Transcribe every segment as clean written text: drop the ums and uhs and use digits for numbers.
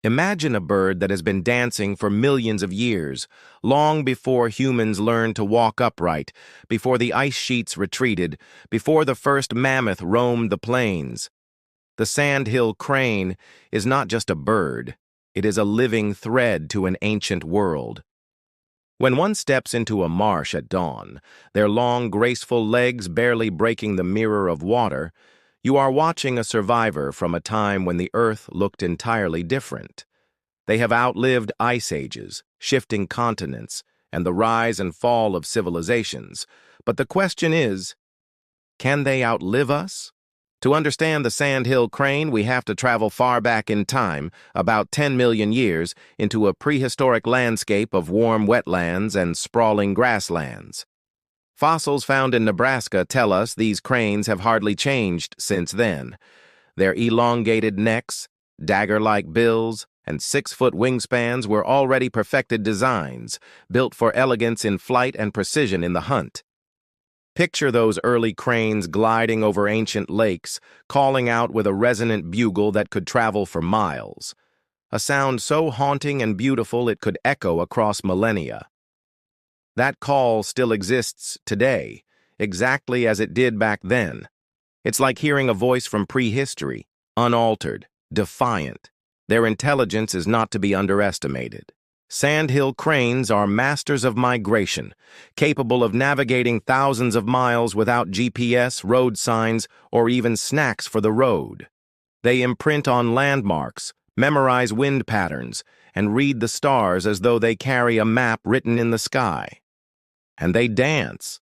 Imagine a bird that has been dancing for millions of years, long before humans learned to walk upright, before the ice sheets retreated, before the first mammoth roamed the plains. The Sandhill Crane is not just a bird, it is a living thread to an ancient world. When one steps into a marsh at dawn, their long, graceful legs barely breaking the mirror of water, you are watching a survivor from a time when the earth looked entirely different. They have outlived ice ages, shifting continents, and the rise and fall of civilizations. But the question is, can they outlive us? To understand the Sandhill Crane, we have to travel far back in time, about 10 million years, into a prehistoric landscape of warm wetlands and sprawling grasslands. Fossils found in Nebraska tell us these cranes have hardly changed since then. Their elongated necks, dagger-like bills, and 6-foot wingspans were already perfected designs, built for elegance in flight and precision in the hunt. Picture those early cranes gliding over ancient lakes, calling out with a resonant bugle that could travel for miles. A sound so haunting and beautiful it could echo across millennia. That call still exists today, exactly as it did back then. It's like hearing a voice from prehistory, unaltered, defiant. Their intelligence is not to be underestimated. Sandhill cranes are masters of migration, capable of navigating thousands of miles without GPS, road signs, or even snacks for the road. They imprint on landmarks, memorize wind patterns, and read the stars as though they carry a map written in the sky. And they dance,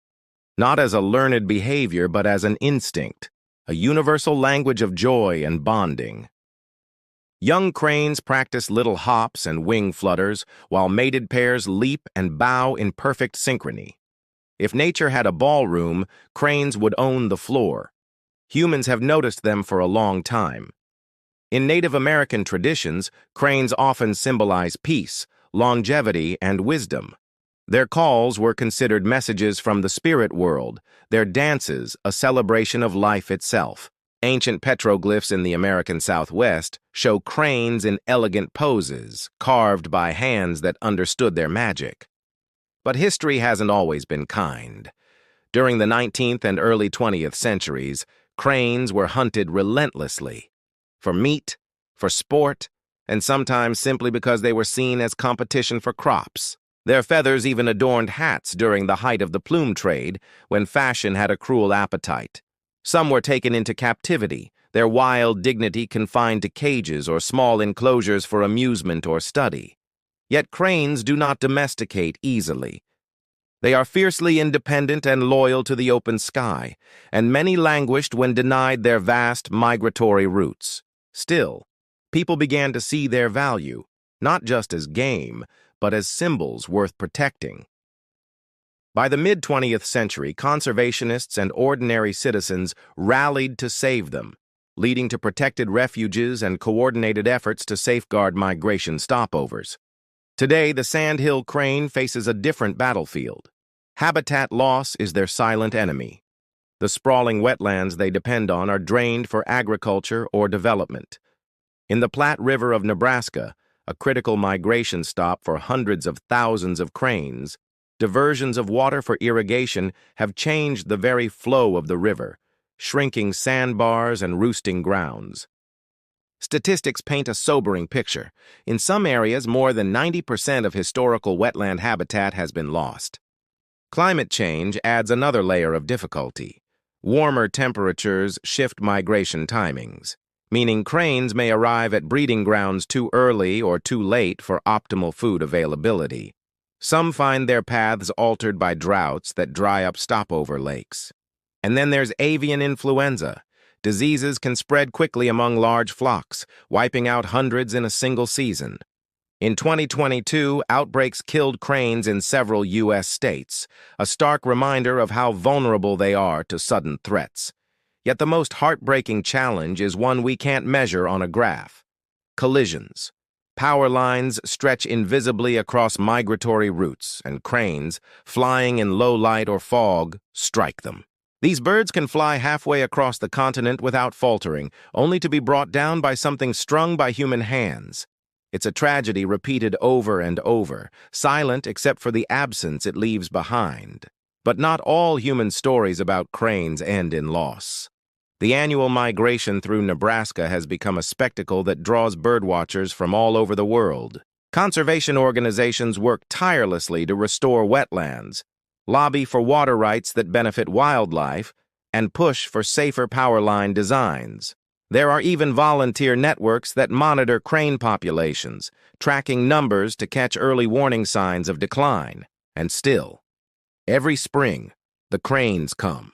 not as a learned behavior but as an instinct, a universal language of joy and bonding. Young cranes practice little hops and wing flutters, while mated pairs leap and bow in perfect synchrony. If nature had a ballroom, cranes would own the floor. Humans have noticed them for a long time. In Native American traditions, cranes often symbolize peace, longevity, and wisdom. Their calls were considered messages from the spirit world, their dances a celebration of life itself. Ancient petroglyphs in the American Southwest show cranes in elegant poses, carved by hands that understood their magic. But history hasn't always been kind. During the 19th and early 20th centuries, cranes were hunted relentlessly. For meat, for sport, and sometimes simply because they were seen as competition for crops. Their feathers even adorned hats during the height of the plume trade, when fashion had a cruel appetite. Some were taken into captivity, their wild dignity confined to cages or small enclosures for amusement or study. Yet cranes do not domesticate easily. They are fiercely independent and loyal to the open sky, and many languished when denied their vast migratory routes. Still, people began to see their value, not just as game, but as symbols worth protecting. By the mid-20th century, conservationists and ordinary citizens rallied to save them, leading to protected refuges and coordinated efforts to safeguard migration stopovers. Today, the Sandhill crane faces a different battlefield. Habitat loss is their silent enemy. The sprawling wetlands they depend on are drained for agriculture or development. In the Platte River of Nebraska, a critical migration stop for hundreds of thousands of cranes, diversions of water for irrigation have changed the very flow of the river, shrinking sandbars and roosting grounds. Statistics paint a sobering picture. In some areas, more than 90% of historical wetland habitat has been lost. Climate change adds another layer of difficulty. Warmer temperatures shift migration timings, meaning cranes may arrive at breeding grounds too early or too late for optimal food availability. Some find their paths altered by droughts that dry up stopover lakes. And then there's avian influenza. Diseases can spread quickly among large flocks, wiping out hundreds in a single season. In 2022, outbreaks killed cranes in several U.S. states, a stark reminder of how vulnerable they are to sudden threats. Yet the most heartbreaking challenge is one we can't measure on a graph: collisions. Power lines stretch invisibly across migratory routes, and cranes, flying in low light or fog, strike them. These birds can fly halfway across the continent without faltering, only to be brought down by something strung by human hands. It's a tragedy repeated over and over, silent except for the absence it leaves behind. But not all human stories about cranes end in loss. The annual migration through Nebraska has become a spectacle that draws birdwatchers from all over the world. Conservation organizations work tirelessly to restore wetlands, lobby for water rights that benefit wildlife, and push for safer power line designs. There are even volunteer networks that monitor crane populations, tracking numbers to catch early warning signs of decline. And still, every spring, the cranes come.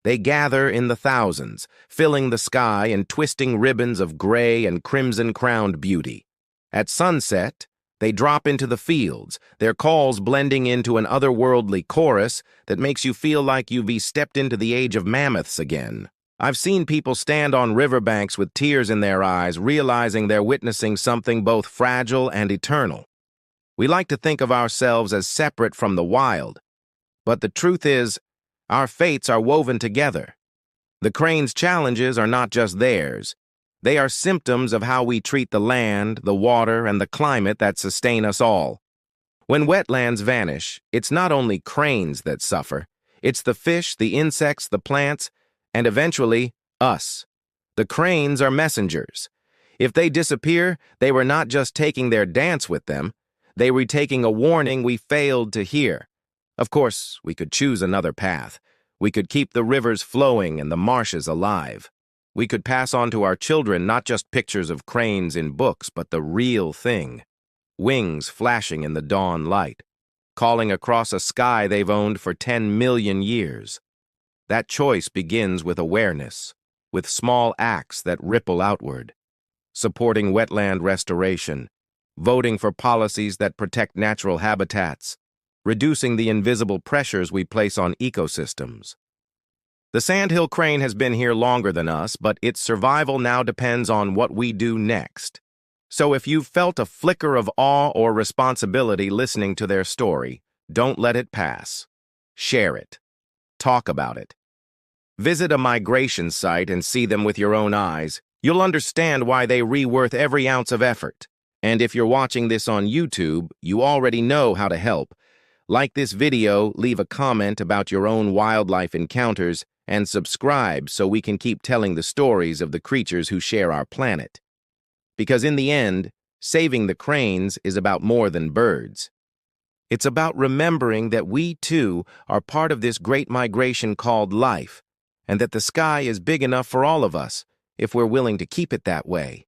They gather in the thousands, filling the sky in twisting ribbons of gray and crimson-crowned beauty. At sunset, they drop into the fields, their calls blending into an otherworldly chorus that makes you feel like you've stepped into the age of mammoths again. I've seen people stand on riverbanks with tears in their eyes, realizing they're witnessing something both fragile and eternal. We like to think of ourselves as separate from the wild, but the truth is, our fates are woven together. The crane's challenges are not just theirs. They are symptoms of how we treat the land, the water, and the climate that sustain us all. When wetlands vanish, it's not only cranes that suffer. It's the fish, the insects, the plants, and eventually, us. The cranes are messengers. If they disappear, they were not just taking their dance with them. They were taking a warning we failed to hear. Of course, we could choose another path. We could keep the rivers flowing and the marshes alive. We could pass on to our children not just pictures of cranes in books, but the real thing. Wings flashing in the dawn light, calling across a sky they've owned for 10 million years. That choice begins with awareness, with small acts that ripple outward. Supporting wetland restoration, voting for policies that protect natural habitats, reducing the invisible pressures we place on ecosystems. The Sandhill Crane has been here longer than us, but its survival now depends on what we do next. So if you've felt a flicker of awe or responsibility listening to their story, don't let it pass. Share it. Talk about it. Visit a migration site and see them with your own eyes. You'll understand why they're worth every ounce of effort. And if you're watching this on YouTube, you already know how to help. Like this video, leave a comment about your own wildlife encounters, and subscribe so we can keep telling the stories of the creatures who share our planet. Because in the end, saving the cranes is about more than birds. It's about remembering that we, too, are part of this great migration called life, and that the sky is big enough for all of us if we're willing to keep it that way.